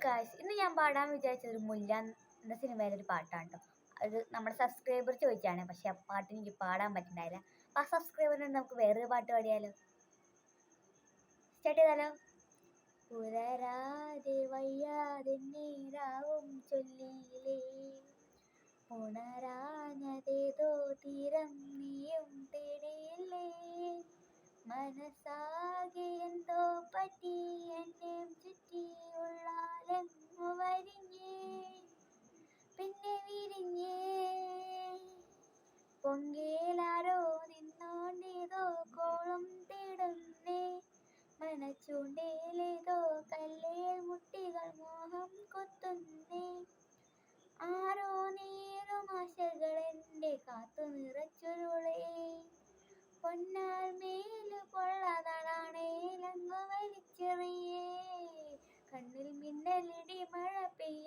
Guys, ഇന്ന് ഞാൻ പാടാൻ വിചാരിച്ചത് ഒരു മുല്ല എന്ന സിനിമയിലെ ഒരു പാട്ടാണ് കേട്ടോ. അത് നമ്മുടെ സബ്സ്ക്രൈബർ ചോദിച്ചാണ്, പക്ഷെ ആ പാട്ട് എനിക്ക് പാടാൻ പറ്റുന്നുണ്ടായില്ല. ആ സബ്സ്ക്രൈബറിനോട് നമുക്ക് വേറൊരു പാട്ട് പാടിയാലോ? സ്റ്റാർട്ട് ചെയ്താലോ? പുലരാതെ വയ്യാതെ നീരാവും ചൊല്ലിയിലേ, ഉണരാഞ്ഞതേതോ തീരം നീയും തേടിയില്ലേ, മനസ്സാകെ എന്തോ പറ്റി എന്നെ ചുറ്റി ഉള്ളാലെങ്ങു വരിഞ്ഞേ പിന്നെ വിരിഞ്ഞേ, പൊങ്കേലാരോ നിന്നോണ്ടേതോ കോളം തേടുന്നേ, മനച്ചൂണ്ടേലേതോ കല്ലേൽ മുട്ടികൾ മോഹം കൊത്തുന്നേ, ആരോ നീളും ആശകൾ എന്റെ കാത്തു നിറച്ചൊരുളേ, പൊന്നാൽ മേലു പൊള്ളതാണേലങ്ങു വലിച്ചെറിയേ, കണ്ണിൽ മിന്നലിടി മഴ പെയ്യും